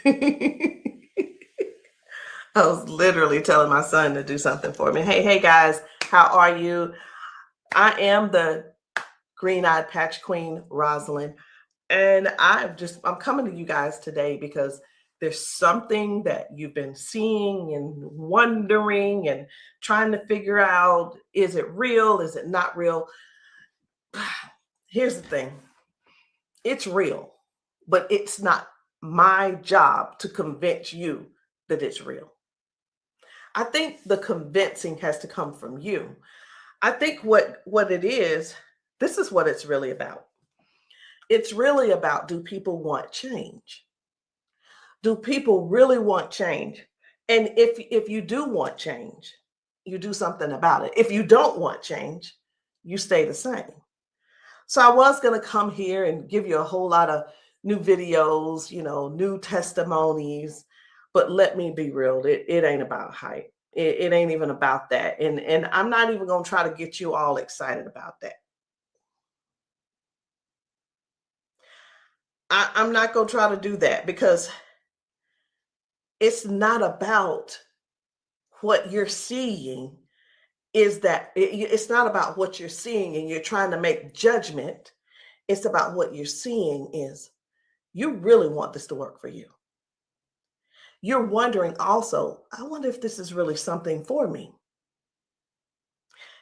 I was literally telling my son to do something for me. Hey guys, how are you? I am the green-eyed patch queen, Rosalind, and I'm coming to you guys today because there's something that you've been seeing and wondering and trying to figure out, is it real? Is it not real? Here's the thing. It's real, but it's not my job to convince you that it's real. I think the convincing has to come from you. I think what it is, this is what it's really about. It's really about, do people want change? Do people really want change? And if you do want change, you do something about it. If you don't want change, you stay the same. So I was going to come here and give you a whole lot of new videos, new testimonies, but let me be real, it ain't about hype. It ain't even about that. And I'm not even going to try to get you all excited about that. I'm not going to try to do that because it's not about what you're seeing. It's not about what you're seeing and you're trying to make judgment. It's about what you're seeing is you really want this to work for you. You're wondering also, I wonder if this is really something for me.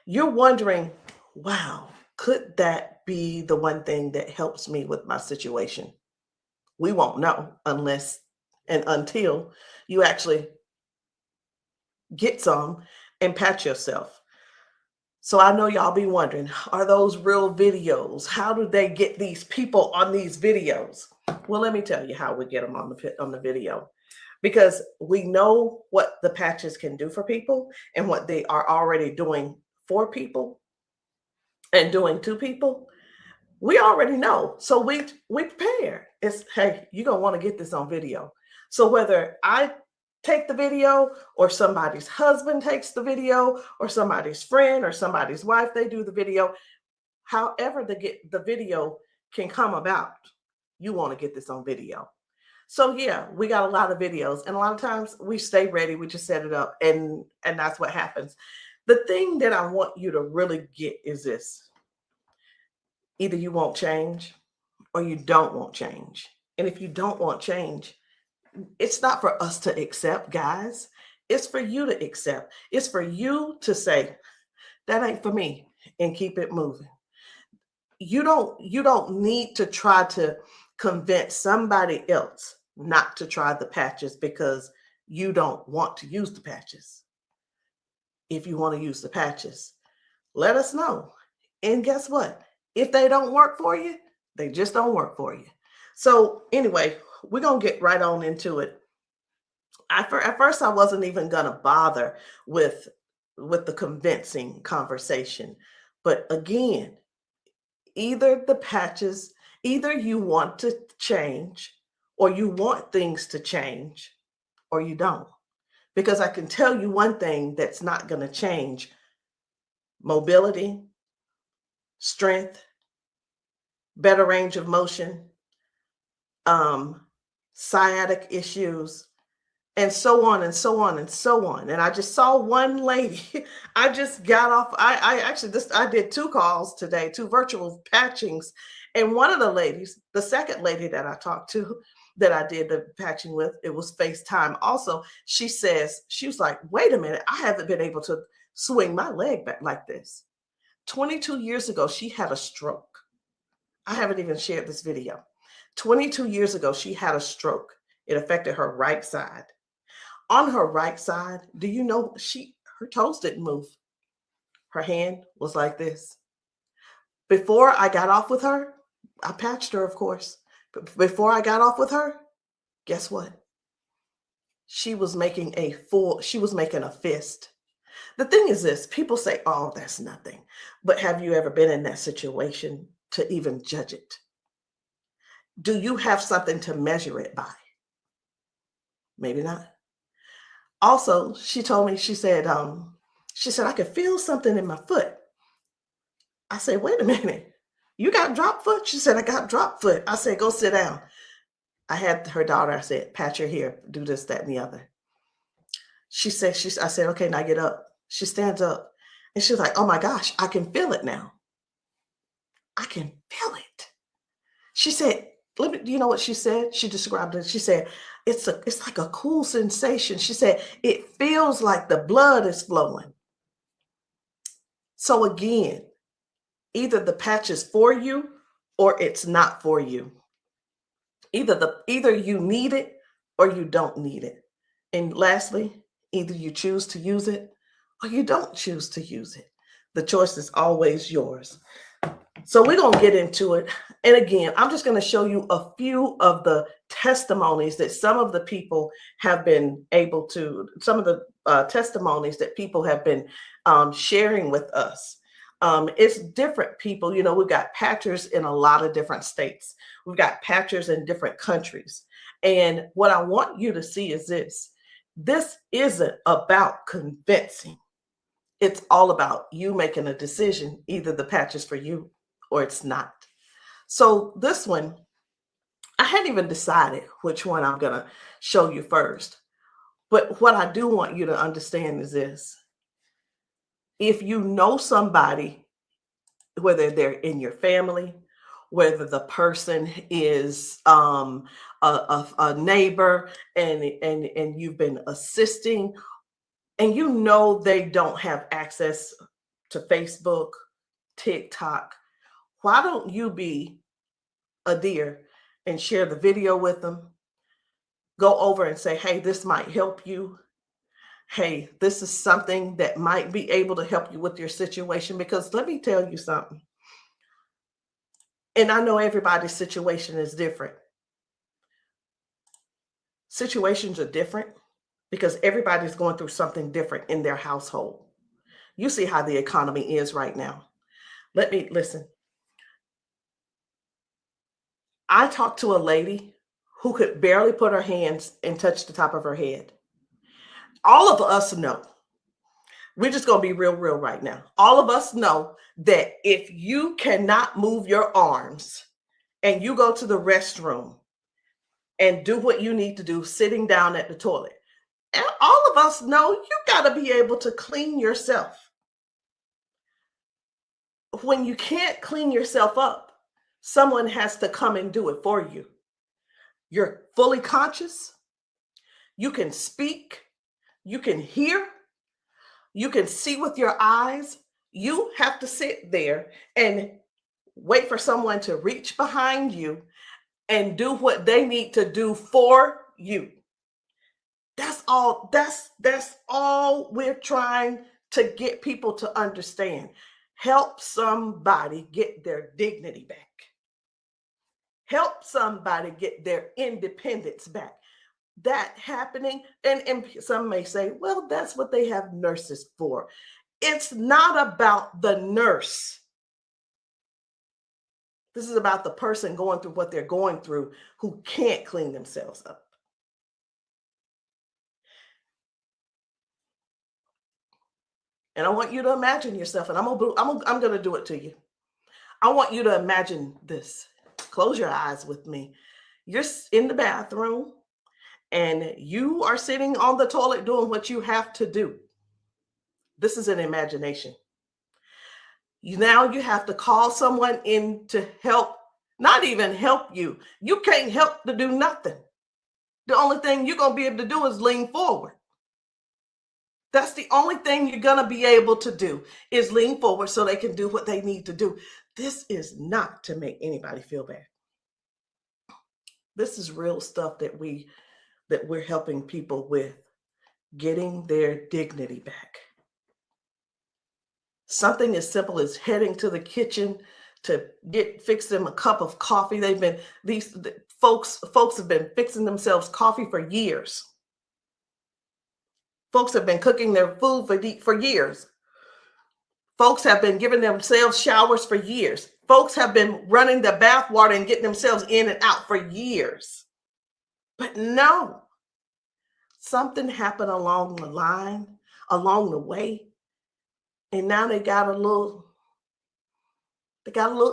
You're wondering, wow, could that be the one thing that helps me with my situation? We won't know unless and until you actually get some and pat yourself. So I know y'all be wondering, are those real videos? How do they get these people on these videos? Well, let me tell you how we get them on the video. Because we know what the patches can do for people and what they are already doing for people and doing to people. We already know. So we prepare. It's, hey, you're going to want to get this on video. So whether I take the video or somebody's husband takes the video or somebody's friend or somebody's wife, they do the video, however the video can come about, you want to get this on video. So yeah, we got a lot of videos, and a lot of times we stay ready. We just set it up, and that's what happens. The thing that I want you to really get is this: either you won't change, or you don't want change. And if you don't want change, it's not for us to accept, guys. It's for you to accept. It's for you to say, that ain't for me, and keep it moving. You don't need to try to convince somebody else not to try the patches because you don't want to use the patches. If you want to use the patches, let us know. And guess what? If they don't work for you, they just don't work for you. So anyway, we're going to get right on into it. At first, I wasn't even going to bother with the convincing conversation. But again, either the patches, either you want to change or you want things to change or you don't. Because I can tell you one thing that's not going to change: mobility, strength, better range of motion, sciatic issues, and so on and so on and so on. And I just saw one lady. I just got off. I did 2 calls today, 2 virtual patchings. And one of the ladies, the second lady that I talked to, that I did the patching with, it was FaceTime also. She was like, wait a minute, I haven't been able to swing my leg back like this. 22 years ago, she had a stroke. I haven't even shared this video. 22 years ago, she had a stroke. It affected her right side. On her right side, do you know her toes didn't move? Her hand was like this. Before I got off with her, I patched her, of course. But before I got off with her, guess what? She was making a fist. The thing is this: people say, oh, that's nothing. But have you ever been in that situation to even judge it? Do you have something to measure it by? Maybe not. Also, she told me, she said, I could feel something in my foot. I said, wait a minute, you got drop foot? She said, I got drop foot. I said, go sit down. I had her daughter, I said, pat your hair, do this, that, and the other. I said, okay, now get up. She stands up and she's like, oh my gosh, I can feel it now. I can feel it. She said, do you know what she said? She described it. She said, it's like a cool sensation. She said, it feels like the blood is flowing. So again, either the patch is for you or it's not for you. Either you need it or you don't need it. And lastly, either you choose to use it or you don't choose to use it. The choice is always yours. So we're going to get into it. And again, I'm just going to show you a few of the testimonies that some of the people have been able to, some of the testimonies that people have been sharing with us. It's different people. You know, we've got patchers in a lot of different states. We've got patchers in different countries. And what I want you to see is this. This isn't about convincing. It's all about you making a decision. Either the patch is for you or it's not. So this one, I hadn't even decided which one I'm going to show you first. But what I do want you to understand is this. If you know somebody, whether they're in your family, whether the person is a neighbor and you've been assisting, and you know they don't have access to Facebook, TikTok, why don't you be a dear and share the video with them? Go over and say, hey, this might help you. Hey, this is something that might be able to help you with your situation. Because let me tell you something. And I know everybody's situation is different. Situations are different because everybody's going through something different in their household. You see how the economy is right now. Listen. I talked to a lady who could barely put her hands and touch the top of her head. All of us know, we're just going to be real right now. All of us know that if you cannot move your arms and you go to the restroom and do what you need to do sitting down at the toilet, and all of us know you got to be able to clean yourself. When you can't clean yourself up, someone has to come and do it for you. You're fully conscious. You can speak. You can hear. You can see with your eyes. You have to sit there and wait for someone to reach behind you and do what they need to do for you. That's all. That's all we're trying to get people to understand. Help somebody get their dignity back. Help somebody get their independence back. That happening, and some may say, well, that's what they have nurses for. It's not about the nurse. This is about the person going through what they're going through who can't clean themselves up. And I want you to imagine yourself, and I'm going to do it to you. I want you to imagine this. Close your eyes with me. You're in the bathroom and you are sitting on the toilet doing what you have to do. This is an imagination. Now you have to call someone in to help, not even help you. You can't help to do nothing. The only thing you're going to be able to do is lean forward. That's the only thing you're going to be able to do is lean forward so they can do what they need to do. This is not to make anybody feel bad. This is real stuff that we're helping people with, getting their dignity back. Something as simple as heading to the kitchen to fix them a cup of coffee. These folks have been fixing themselves coffee for years. Folks have been cooking their food for years. Folks have been giving themselves showers for years. Folks have been running the bath water and getting themselves in and out for years. But no, something happened along the line, along the way, and now they got a little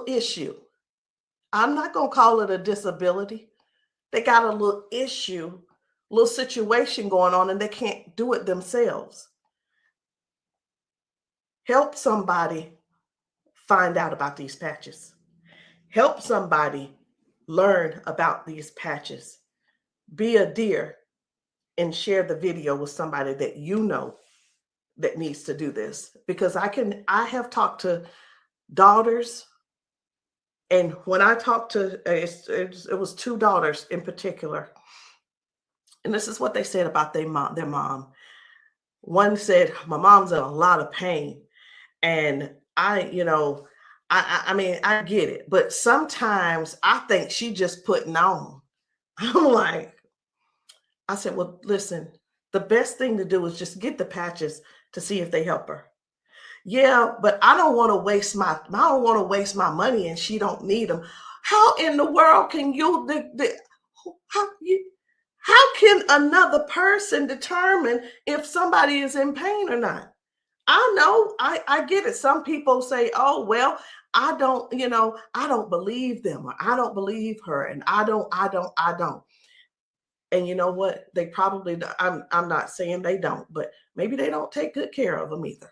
issue. I'm not going to call it a disability They got a little issue, little situation going on, and they can't do it themselves. Help somebody find out about these patches. Help somebody learn about these patches. Be a dear and share the video with somebody that you know that needs to do this. Because I have talked to daughters, and when I talked to, it was two daughters in particular, and this is what they said about their mom. One said, my mom's in a lot of pain. And I mean, I get it, but sometimes I think she just putting on. I'm like, I said, well, listen, the best thing to do is just get the patches to see if they help her. Yeah, but I don't want to waste my money and she don't need them. How in the world can how can another person determine if somebody is in pain or not? I know, I get it. Some people say, oh, well, I don't believe them, or I don't believe her, and I don't. And you know what? They probably, I'm not saying they don't, but maybe they don't take good care of them either.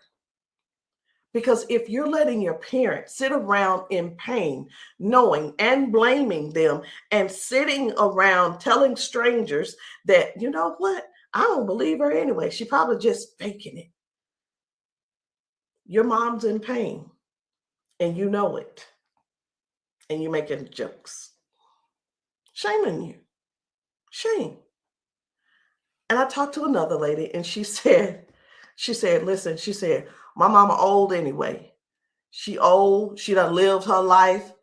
Because if you're letting your parents sit around in pain, knowing and blaming them, and sitting around telling strangers that, you know what, I don't believe her anyway, she probably just faking it. Your mom's in pain and you know it, and you're making jokes. Shame on you. Shame. And I talked to another lady and she said, listen, she said, my mama old anyway. She old, she done lived her life,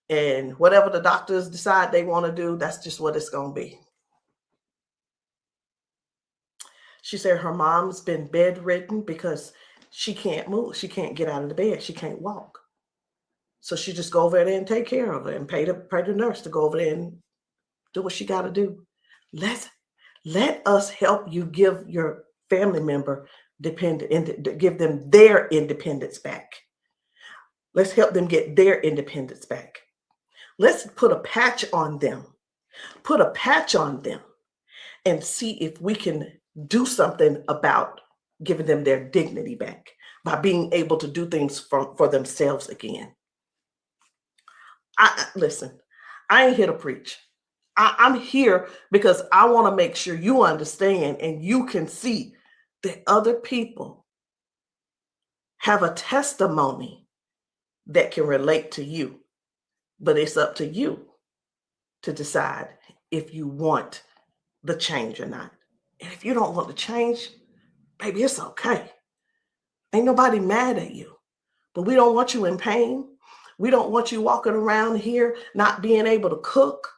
and whatever the doctors decide they want to do, that's just what it's going to be. She said her mom's been bedridden because she can't move. She can't get out of the bed. She can't walk. So she just go over there and take care of her and pay the nurse to go over there and do what she got to do. Let us help you give your family member give them their independence back. Let's help them get their independence back. Let's put a patch on them. Put a patch on them and see if we can do something about giving them their dignity back by being able to do things for themselves again. Listen, I ain't here to preach. I'm here because I want to make sure you understand and you can see that other people have a testimony that can relate to you. But it's up to you to decide if you want the change or not. And if you don't want the change, baby, it's okay. Ain't nobody mad at you. But we don't want you in pain. We don't want you walking around here not being able to cook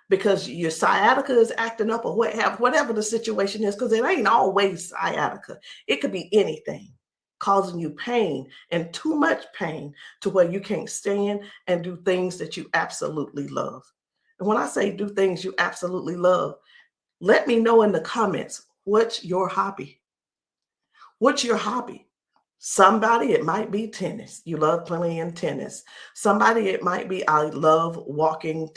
because your sciatica is acting up, or whatever the situation is, because it ain't always sciatica. It could be anything causing you pain, and too much pain to where you can't stand and do things that you absolutely love. And when I say do things you absolutely love, let me know in the comments, what's your hobby? What's your hobby? Somebody, it might be tennis. You love playing tennis. Somebody, it might be, I love walking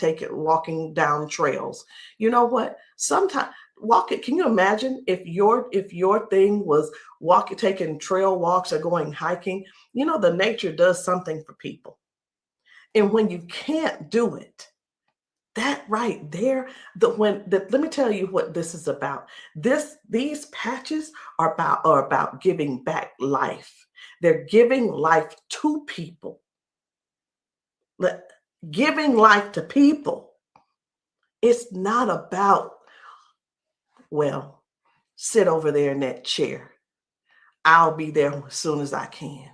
down trails. You know what? Sometimes walking, can you imagine if your thing was taking trail walks or going hiking? You know, the nature does something for people. And when you can't do it, that right there, let me tell you what this is about. These patches are about giving back life. They're giving life to people. Giving life to people. It's not about, well, sit over there in that chair. I'll be there as soon as I can.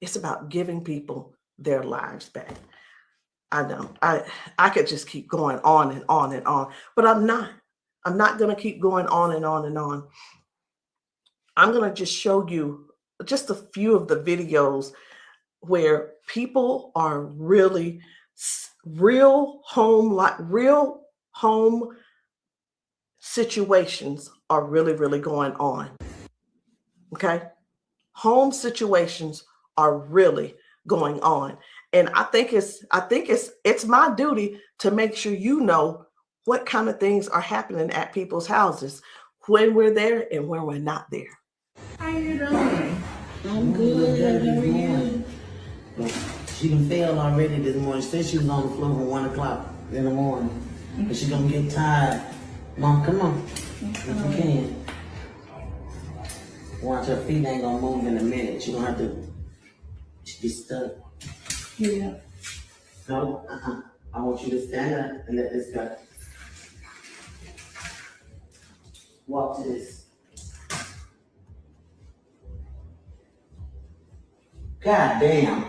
It's about giving people their lives back. I know I could just keep going on and on and on, but I'm not going to keep going on and on and on. I'm going to just show you just a few of the videos where people are really real home situations are really going on. Okay. Home situations are really going on. And I think it's my duty to make sure you know what kind of things are happening at people's houses when we're there and when we're not there. How you doing? I'm good. How are you? She done failed already this morning. She said she was on the floor from 1 o'clock in the morning. But she gonna get tired. Mom, come on. If you can. Watch, her feet ain't gonna move in a minute. She gonna have to be stuck. Yeah. No, I want you to stand up and let this go. Walk to this. God damn.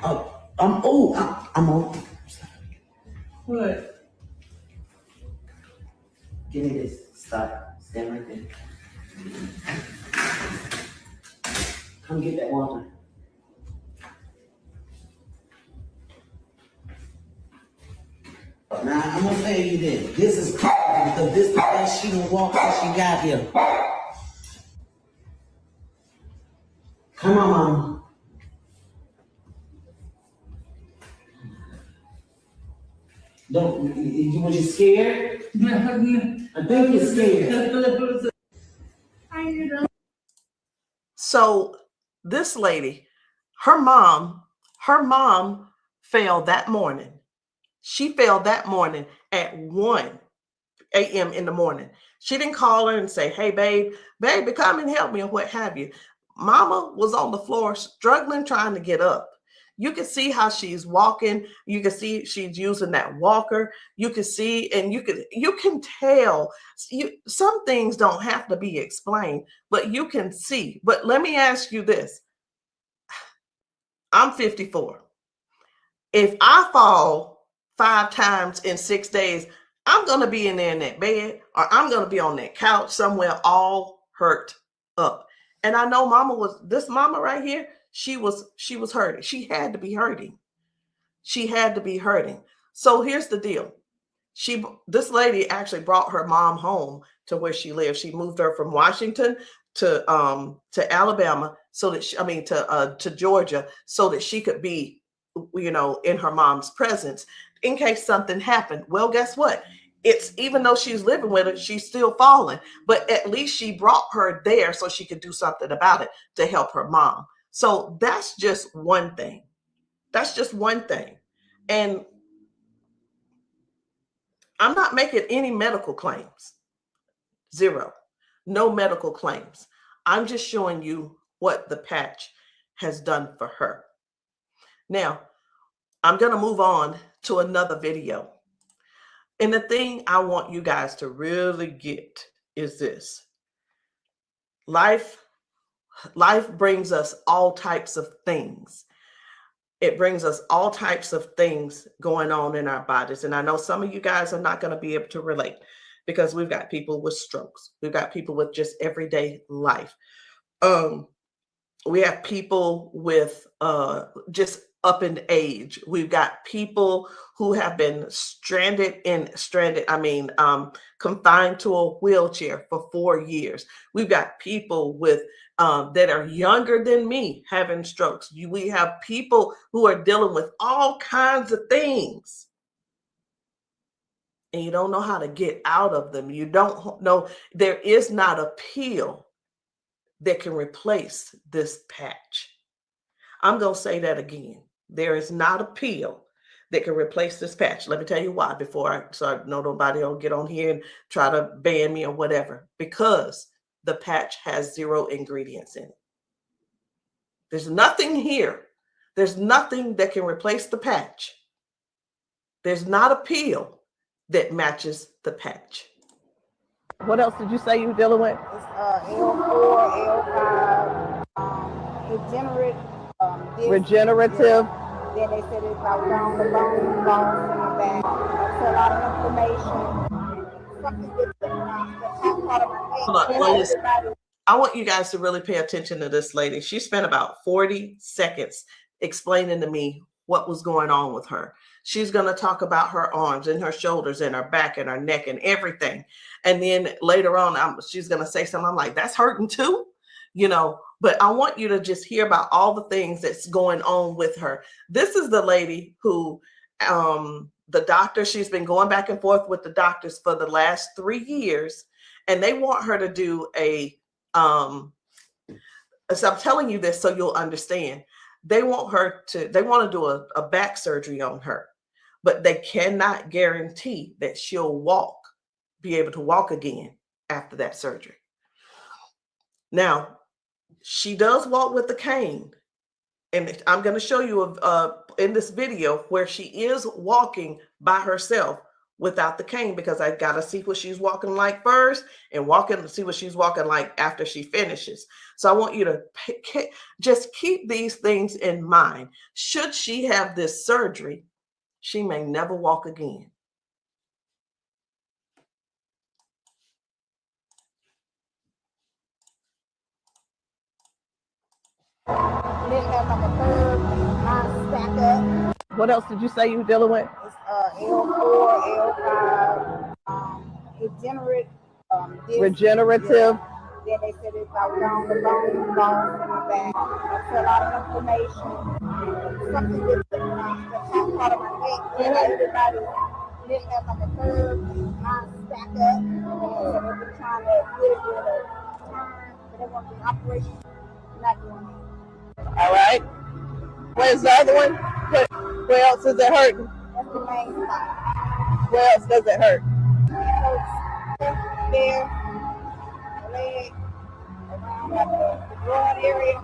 I'm on. What? Give me this. Stop. Stand right there. Come get that water. Now, I'm gonna tell you this. This is powerful because this is the best she done walked since she got here. Come on, Mama. Was you scared? I think you're scared. How you doing? So this lady, her mom fell that morning. She fell that morning at 1 a.m. in the morning. She didn't call her and say, hey, baby, come and help me, or what have you. Mama was on the floor struggling, trying to get up. You can see how she's walking. You can see she's using that walker. You can see, and you can tell. Some things don't have to be explained, but you can see. But let me ask you this. I'm 54. If I fall 5 times in 6 days, I'm going to be in there in that bed, or I'm going to be on that couch somewhere all hurt up. And I know this mama right here, she was hurting. She had to be hurting. She had to be hurting. So here's the deal. This lady actually brought her mom home to where she lived. She moved her from Washington to Alabama to Georgia, so that she could be, in her mom's presence in case something happened. Well, guess what? It's, even though she's living with her, she's still falling, but at least she brought her there so she could do something about it to help her mom. So that's just one thing. That's just one thing. And I'm not making any medical claims. Zero. No medical claims. I'm just showing you what the patch has done for her. Now, I'm going to move on to another video. And the thing I want you guys to really get is this. Life brings us all types of things. It brings us all types of things going on in our bodies. And I know some of you guys are not going to be able to relate, because we've got people with strokes. We've got people with just everyday life. We have people with just up in age. We've got people who have been confined to a wheelchair for 4 years. We've got people with that are younger than me having strokes. We have people who are dealing with all kinds of things, and you don't know how to get out of them. You don't know. There is not a pill that can replace this patch. I'm going to say that again. There is not a pill that can replace this patch. Let me tell you why, so I know nobody will get on here and try to ban me or whatever. Because the patch has 0 ingredients in it. There's nothing here. There's nothing that can replace the patch. There's not a pill that matches the patch. What else did you say you were dealing with? It's L4, L5, regenerative. Yeah. Then they said it's about down the bone, bones in the back. That's a lot of inflammation. Something that's part of my head. I want you guys to really pay attention to this lady. She spent about 40 seconds explaining to me what was going on with her. She's going to talk about her arms and her shoulders and her back and her neck and everything. And then later on, she's going to say something. I'm like, that's hurting too, but I want you to just hear about all the things that's going on with her. This is the lady who the doctor, she's been going back and forth with the doctors for the last 3 years, and they want her to do a so I'm telling you this so you'll understand. They want to do a back surgery on her, but they cannot guarantee that she'll be able to walk again after that surgery. Now, she does walk with the cane, and I'm going to show you in this video where she is walking by herself without the cane, because I got to see what she's walking like first and see what she's walking like after she finishes. So I want you to just keep these things in mind. Should she have this surgery, she may never walk again. Then have like a curve, mine stack up. What else did you say you were dealing with? It's L4, L5, regenerative. Yeah. Then they said it's like down the bone, lost in the back. I feel a lot of inflammation. Something with the top part of my neck. And everybody didn't have like a curve, mine stack up. So they've been trying to get it with a turn, but they want the operation. Not doing it. All right. Where's the other one? Where else is it hurting? That's the main spot. Where else does it hurt? It hurts there, leg, around like the groin area,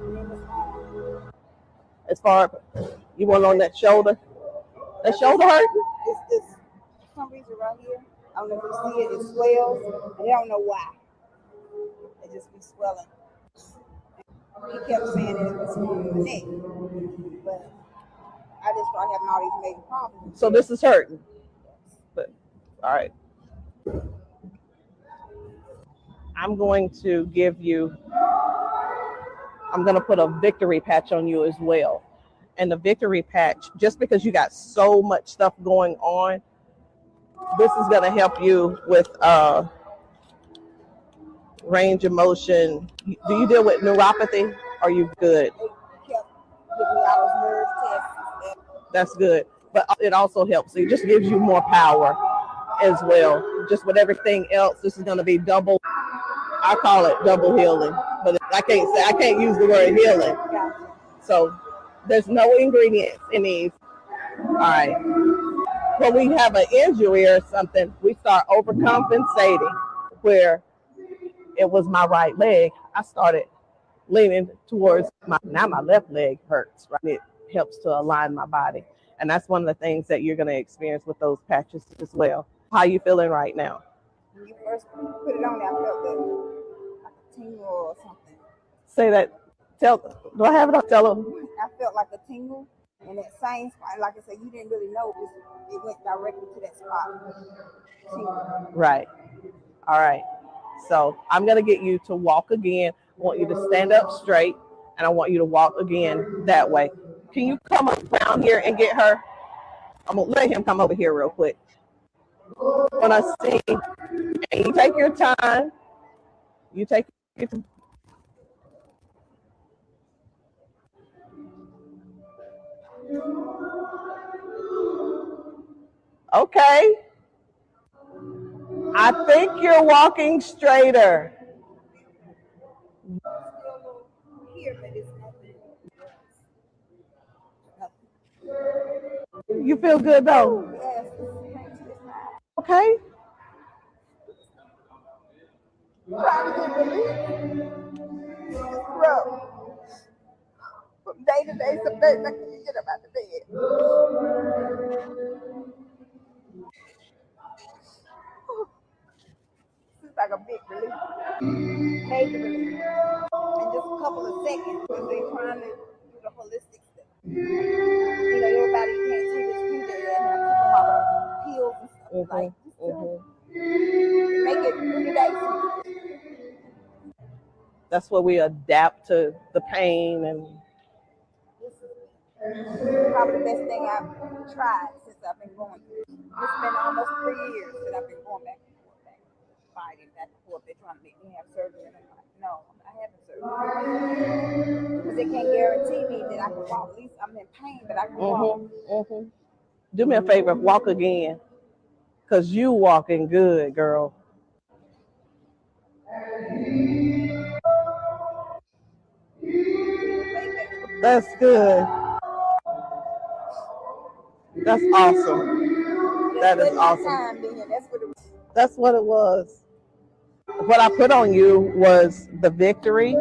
and then it's on. As far you want on that shoulder? That shoulder hurt? It's this, for some reason right here, I don't know if you see it, it swells, and they don't know why. It just be swelling. He kept saying that it was on the neck, but I just started having all these major problems. So this is hurting. But, all right. I'm going to put a victory patch on you as well. And the victory patch, just because you got so much stuff going on, this is going to help you with range of motion. Do you deal with neuropathy? Are you good? They kept giving me all those nerve tests. That's good. But it also helps. It just gives you more power as well. Just with everything else, this is going to be double. I call it double healing, but I can't use the word healing. So there's no ingredients in these. All right. When we have an injury or something, we start overcompensating. Where it was my right leg, I started leaning towards my left leg hurts, right? It helps to align my body. And that's one of the things that you're going to experience with those patches as well. How are you feeling right now? When you first put it on, I felt like a tingle or something. Say that. Do I have it up? Tell them. I felt like a tingle, and that same spot, like I said, you didn't really know it went directly to that spot. Tingle. Right. All right. So I'm going to get you to walk again. I want you to stand up straight, and I want you to walk again that way. Can you come around here and get her? I'm going to let him come over here real quick. When I sing, and you take your time. You take your time. Okay. I think you're walking straighter. You feel good though? Okay. From day to day, some days I can't get up out of bed. It's like a big relief, major relief, in just a couple of seconds because they're trying to do the holistic stuff. You know, everybody can't see this picture and I keep them all the pills and stuff like make it 3 days. That's where we adapt to the pain, and this is probably the best thing I've tried since I've been going through. It's been almost 3 years that I've been going back and forth, fighting back and forth. They're trying to make me have surgery, and I'm like, no, I'm not having surgery because they can't guarantee me that I can walk. At least I'm in pain, but I can walk. Do me a favor, walk again, because you walking good, girl. That's good. That's awesome. That is awesome. That's what it was. What I put on you was the victory,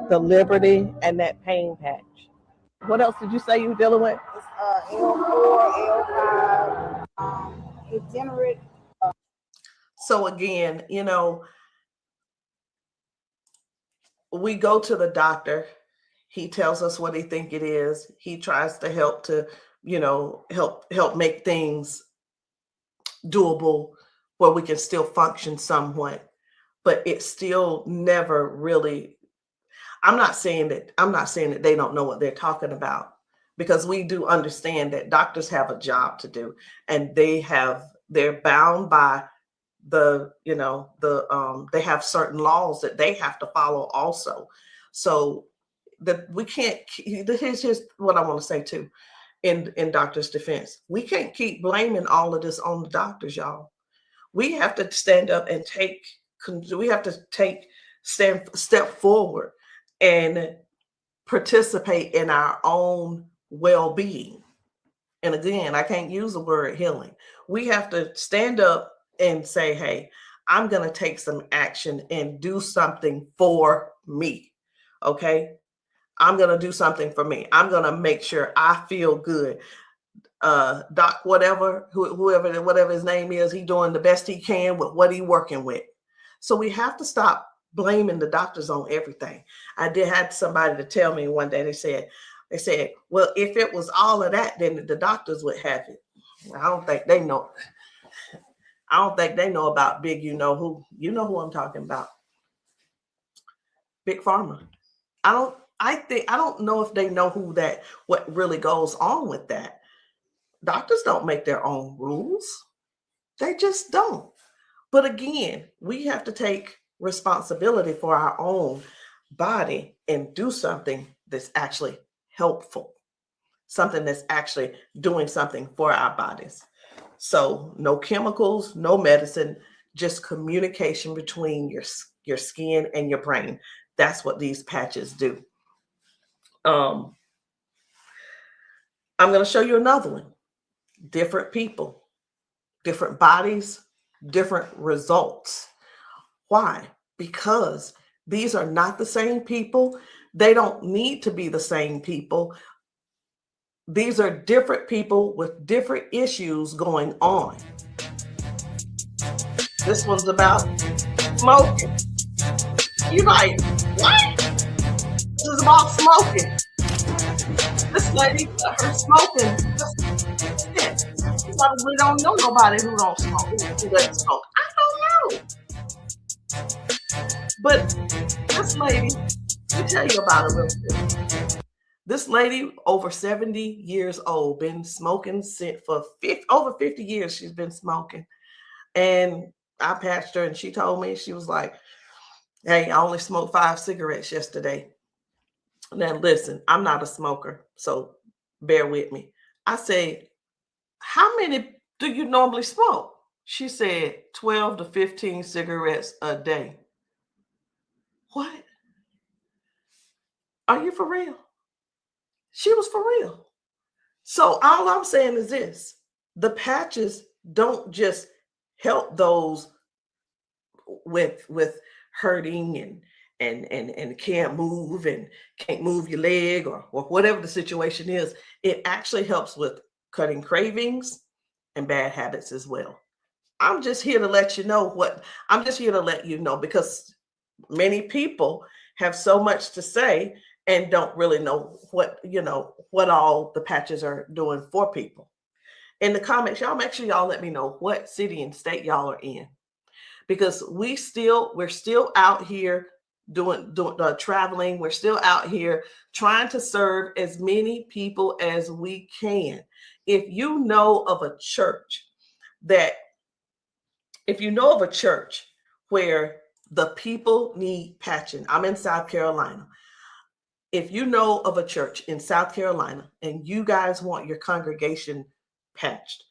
the liberty, and that pain patch. What else did you say you were dealing with? It's L4, L5, degenerate. So again, we go to the doctor. He tells us what he think it is. He tries to help help make things doable where we can still function somewhat, but it's still never really. I'm not saying that they don't know what they're talking about, because we do understand that doctors have a job to do, and they're bound by they have certain laws that they have to follow also. So that we can't. Here's what I want to say too. In doctors' defense, we can't keep blaming all of this on the doctors, y'all. We have to stand up and step forward and participate in our own well-being. And again, I can't use the word healing. We have to stand up and say, hey, I'm going to take some action and do something for me. Okay. I'm going to do something for me. I'm going to make sure I feel good. Doc, whatever his name is, he's doing the best he can with what he's working with. So we have to stop blaming the doctors on everything. I had somebody to tell me one day, they said, well, if it was all of that, then the doctors would have it. I don't think they know. I don't think they know about big, you know who I'm talking about. Big Pharma. I don't know if they know what really goes on with that. Doctors don't make their own rules. They just don't. But again, we have to take responsibility for our own body and do something that's actually helpful, something that's actually doing something for our bodies. So no chemicals, no medicine, just communication between your skin and your brain. That's what these patches do. I'm going to show you another one. Different people, different bodies, different results. Why? Because these are not the same people. They don't need to be the same people. These are different people with different issues going on. This one's about smoking. You're like, what? This is about smoking. This lady, her smoking. You probably don't know nobody who don't smoke, who doesn't smoke. I don't know. But this lady, let me tell you about her real quick. This lady, over 70 years old, been smoking for over 50 years. She's been smoking. And I patched her, and she told me, she was like, hey, I only smoked 5 cigarettes yesterday. Now, listen, I'm not a smoker, so bear with me. I said, how many do you normally smoke? She said 12 to 15 cigarettes a day. What? Are you for real? She was for real. So all I'm saying is this: the patches don't just help those with hurting and can't move and can't move your leg or whatever the situation is. It actually helps with cutting cravings and bad habits as well. I'm just here to let you know because many people have so much to say and don't really know what all the patches are doing for people. In the comments, y'all make sure y'all let me know what city and state y'all are in, because we're still out here doing traveling. We're still out here trying to serve as many people as we can. If you know of a church where the people need patching, I'm in South Carolina. if you know of a church in South Carolina and you guys want your congregation patched,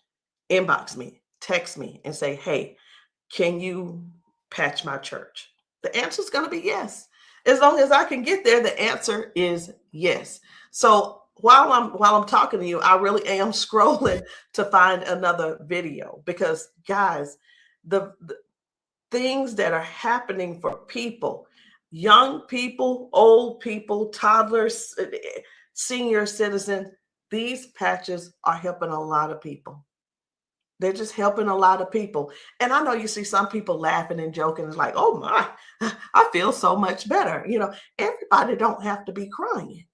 inbox me, text me, and say, hey, can you patch my church? The answer is going to be yes. As long as I can get there, the answer is yes. So while I'm talking to you, I really am scrolling to find another video, because guys, the things that are happening for people, young people, old people, toddlers, senior citizens, these patches are helping a lot of people. They're just helping a lot of people. And I know you see some people laughing and joking. It's like, oh my, I feel so much better. You know, everybody don't have to be crying.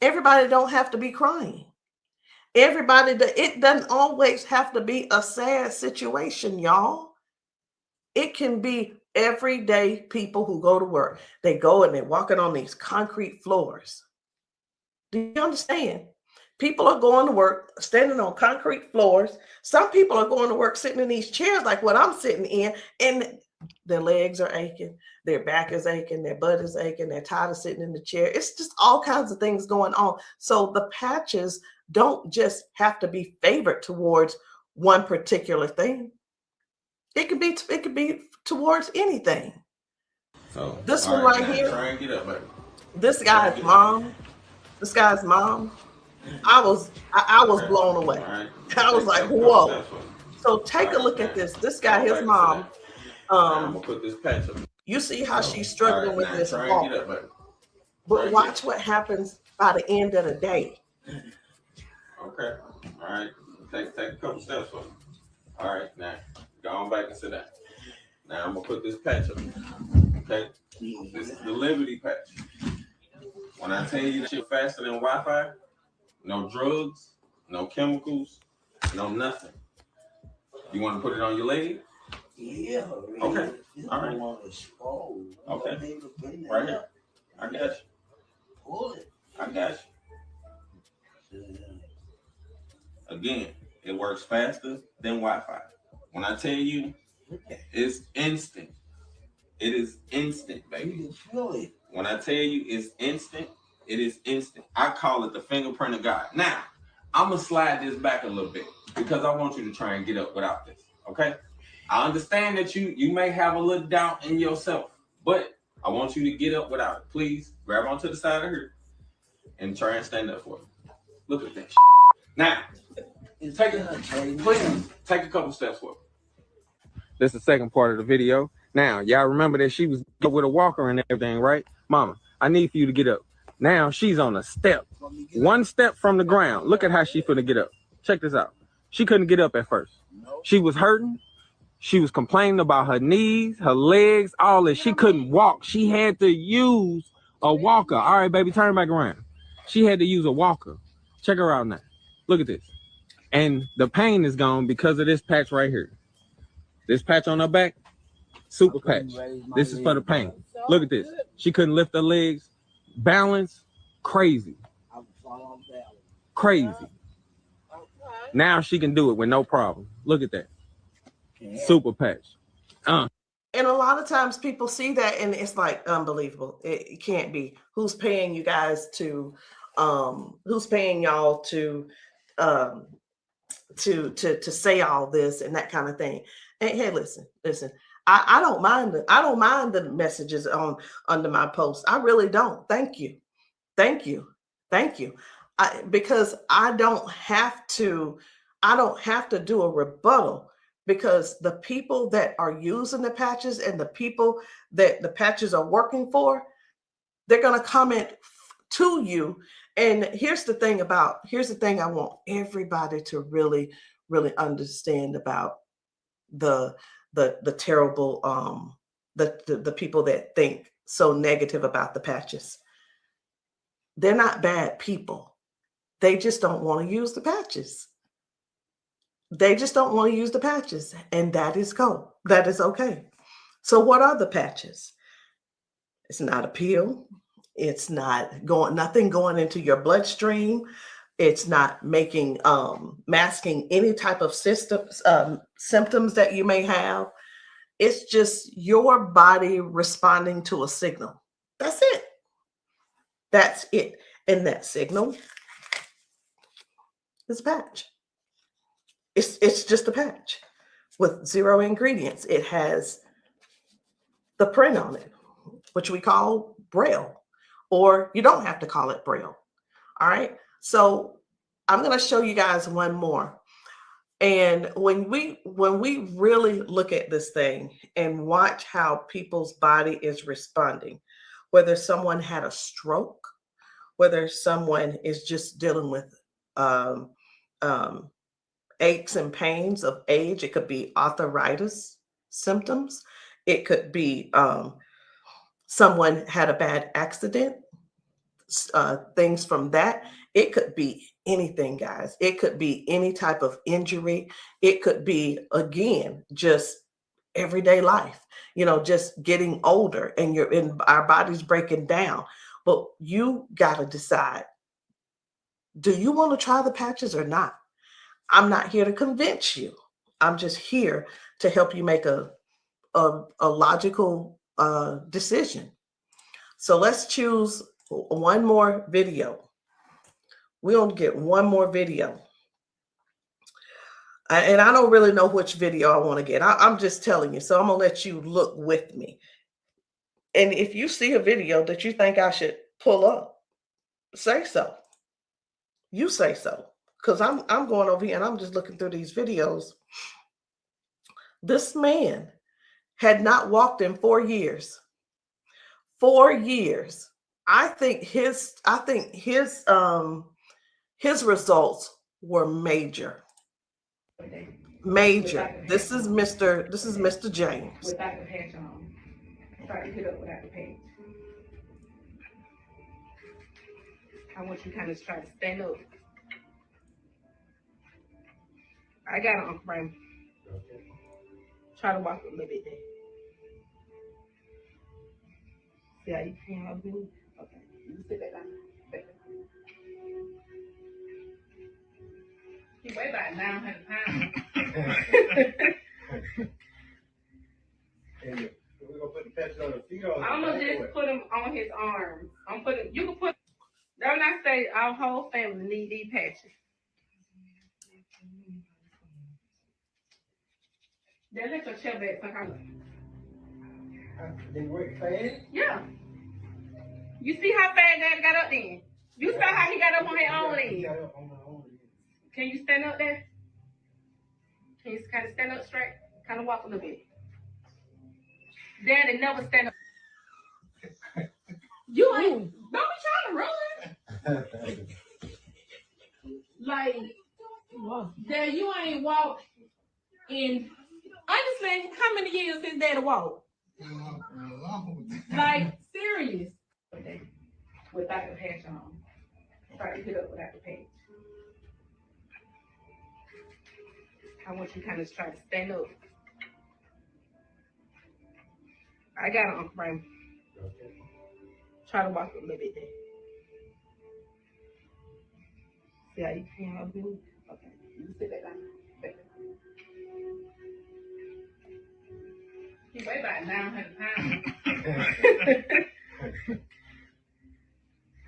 Everybody don't have to be crying. It doesn't always have to be a sad situation, y'all. It can be everyday people who go to work. They go and they're walking on these concrete floors. Do you understand? People are going to work standing on concrete floors. Some people are going to work sitting in these chairs like what I'm sitting in, and their legs are aching, their back is aching, their butt is aching, they're tired of sitting in the chair. It's just all kinds of things going on. So the patches don't just have to be favored towards one particular thing. It could be towards anything. So this one right here, try and get up, baby. This guy's mom, I was blown away. Right. I was like, whoa. So take a look at this. This guy, his mom, I'm gonna put this patch up. you see how she's struggling with this try walk. and get up, baby. But watch what happens by the end of the day. Okay. All right. Take a couple steps for me. All right. Now go on back and sit down. Now I'm gonna put this patch up. Okay. This is the Liberty patch. When I tell you that you're faster than Wi-Fi, no drugs, no chemicals, no nothing. You want to put it on your leg? Yeah. Okay. All right. Okay. Right here. I got you. Pull it. I got you. Again, it works faster than Wi-Fi. When I tell you, it's instant. It is instant, baby. You can feel it. When I tell you it's instant, it is instant. I call it the fingerprint of God. Now, I'm going to slide this back a little bit because I want you to try and get up without this, okay? I understand that you may have a little doubt in yourself, but I want you to get up without it. Please grab onto the side of her and try and stand up for me. Look at that shit. Now, take a couple steps forward. This is the second part of the video. Now, y'all remember that she was with a walker and everything, right? Mama, I need for you to get up. Now she's on a step. One step from the ground. Look at how she finna get up. Check this out. She couldn't get up at first. She was hurting. She was complaining about her knees, her legs, all this. She couldn't walk. She had to use a walker. All right, baby, turn back around. She had to use a walker. Check her out now. Look at this. And the pain is gone because of this patch right here. This patch on her back, super patch. This is for the pain. Look at this. She couldn't lift her legs. Balance, crazy. Crazy. Now she can do it with no problem. Look at that. Super patch. And a lot of times people see that and it's like unbelievable. It can't be. Who's paying you guys to who's paying y'all to say all this and that kind of thing. And hey, listen. I don't mind the messages under my post. I really don't. Thank you. Because I don't have to do a rebuttal, because the people that are using the patches and the people that the patches are working for, they're going to comment to you. And here's the thing I want everybody to really, really understand about the terrible, the people that think so negative about the patches. They're not bad people. They just don't want to use the patches. And that is cool. That is okay. So what are the patches? It's not a pill. It's not nothing going into your bloodstream. It's not masking any type of symptoms that you may have. It's just your body responding to a signal. That's it. That's it. And that signal is a patch. It's just a patch with 0 ingredients. It has the print on it, which we call Braille, or you don't have to call it Braille. All right. So I'm going to show you guys one more. And when we really look at this thing and watch how people's body is responding, whether someone had a stroke, whether someone is just dealing with aches and pains of age, it could be arthritis symptoms, it could be someone had a bad accident, things from that. It could be anything, guys. It could be any type of injury. It could be, again, just everyday life, just getting older and our body's breaking down. But you got to decide, do you want to try the patches or not? I'm not here to convince you. I'm just here to help you make a logical decision. So let's choose one more video. We're going to get one more video. And I don't really know which video I want to get. I'm just telling you. So I'm going to let you look with me. And if you see a video that you think I should pull up, say so. You say so. Because I'm going over here and I'm just looking through these videos. This man had not walked in 4 years. 4 years. I think his results were major. Major. This is Mr. James. Without the patch on. Try to hit up without the patch. I want you to kind of try to stand up. I got it, Uncle Brian. Try to walk a little bit there. See how you can help me? Okay. You sit back down. He weigh about 900 pounds. We're gonna put the patches on the feet or I'm gonna just put them on his arms. You can put, don't I say our whole family need these patches. Then let your chair back some They work fast? Yeah. You see how fast Daddy got up then? You saw how he got up on his own leg. Can you stand up there? Can you kind of stand up straight? Kind of walk a little bit. Daddy never stand up. You ain't, don't be trying to run. Like, Dad, you ain't walked in, honestly, how many years since Daddy walked? Like, serious. Without the patch on. Try to hit up without the patch. I want you to kind of try to stand up. I got it, Uncle Brian. Try to walk a little bit there. See how you can help me? Okay. You sit back down. He weigh about 900 pounds.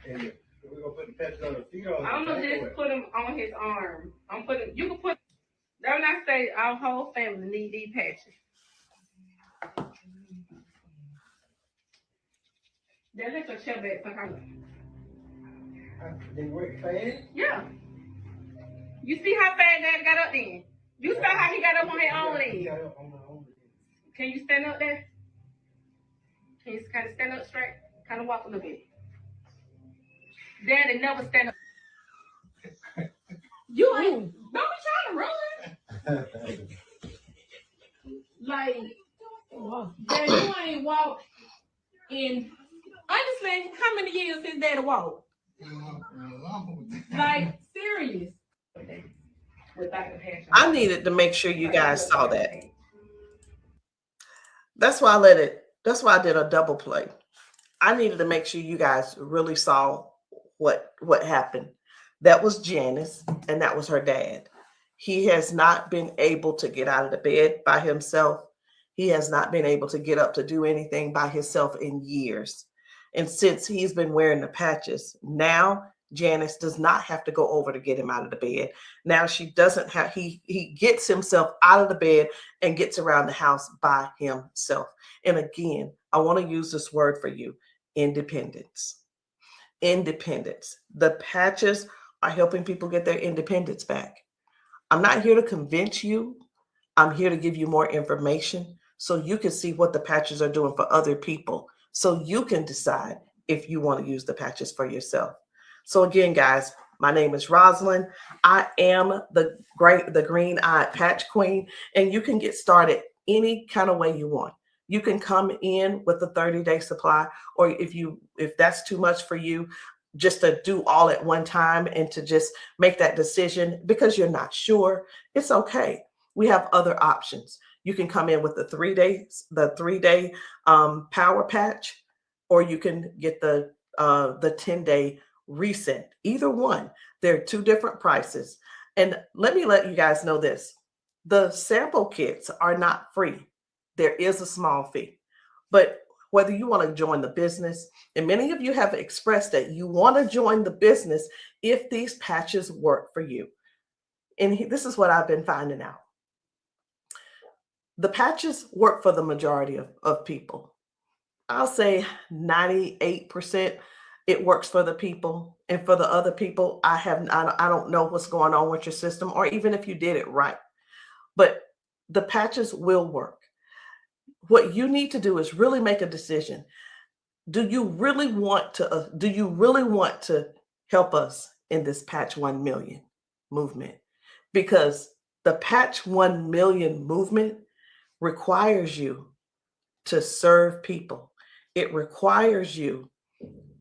We're gonna put the patches on the feet or I'm gonna just put them on his arm. You can put, don't I say our whole family need these patches. Then let your chair back some They work fast? Yeah. You see how fast Daddy got up then? You saw how he got up on his own leg. Can you stand up there? Can you kind of stand up straight? Kind of walk a little bit. Daddy never stand up. You ain't, don't be trying to run. Like, Daddy, you ain't walked in, honestly, how many years since Daddy walked? Like, serious. Without the patch on. I needed to make sure you guys saw that. That's why I did a double play. I needed to make sure you guys really saw what happened. That was Janice, and that was her dad. He has not been able to get out of the bed by himself. He has not been able to get up to do anything by himself in years. And since he's been wearing the patches, now Janice does not have to go over to get him out of the bed. Now she doesn't have, he gets himself out of the bed and gets around the house by himself. And again, I want to use this word for you, independence. Independence. The patches are helping people get their independence back. I'm not here to convince you. I'm here to give you more information so you can see what the patches are doing for other people, so you can decide if you want to use the patches for yourself. So again, guys, my name is Rosalind. I am the green-eyed patch queen, and you can get started any kind of way you want. You can come in with a 30-day supply, or if that's too much for you, just to do all at one time and to just make that decision because you're not sure, it's okay. We have other options. You can come in with the 3-day power patch, or you can get the 10-day reset. Either one. There are two different prices. And let me let you guys know this. The sample kits are not free. There is a small fee. But whether you want to join the business, and many of you have expressed that you want to join the business if these patches work for you. And this is what I've been finding out. The patches work for the majority of people. I'll say 98% it works for the people. And for the other people, I don't know what's going on with your system, or even if you did it right. But the patches will work. What you need to do is really make a decision. Do you really want to help us in this Patch 1 Million movement? Because the Patch 1 Million movement requires you to serve people. It requires you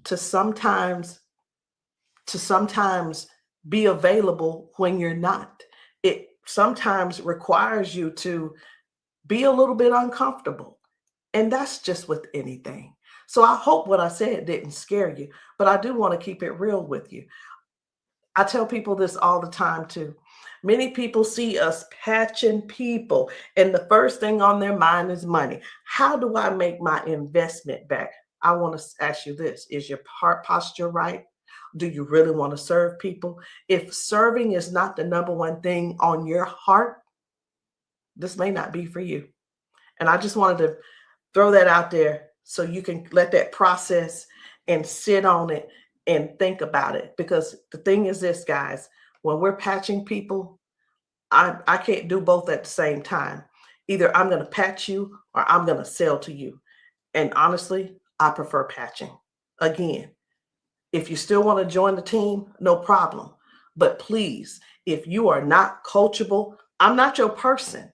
to sometimes be available when you're not. It sometimes requires you to be a little bit uncomfortable. And that's just with anything. So I hope what I said didn't scare you, but I do want to keep it real with you. I tell people this all the time too. Many people see us patching people, and the first thing on their mind is money. How do I make my investment back? I want to ask you this. Is your heart posture right? Do you really want to serve people? If serving is not the number one thing on your heart, this may not be for you. And I just wanted to throw that out there so you can let that process and sit on it and think about it. Because the thing is this, guys, when we're patching people, I can't do both at the same time. Either I'm going to patch you or I'm going to sell to you. And honestly, I prefer patching. Again, if you still want to join the team, no problem. But please, if you are not coachable, I'm not your person.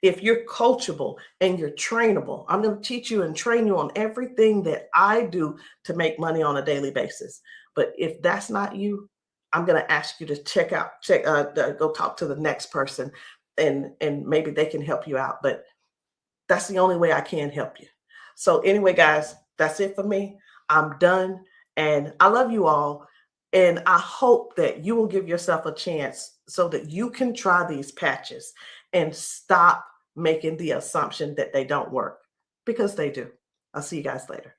If you're coachable and you're trainable, I'm going to teach you and train you on everything that I do to make money on a daily basis. But if that's not you, I'm going to ask you to go talk to the next person, and maybe they can help you out. But that's the only way I can help you. So anyway, guys, that's it for me. I'm done. And I love you all. And I hope that you will give yourself a chance so that you can try these patches and stop making the assumption that they don't work, because they do. I'll see you guys later.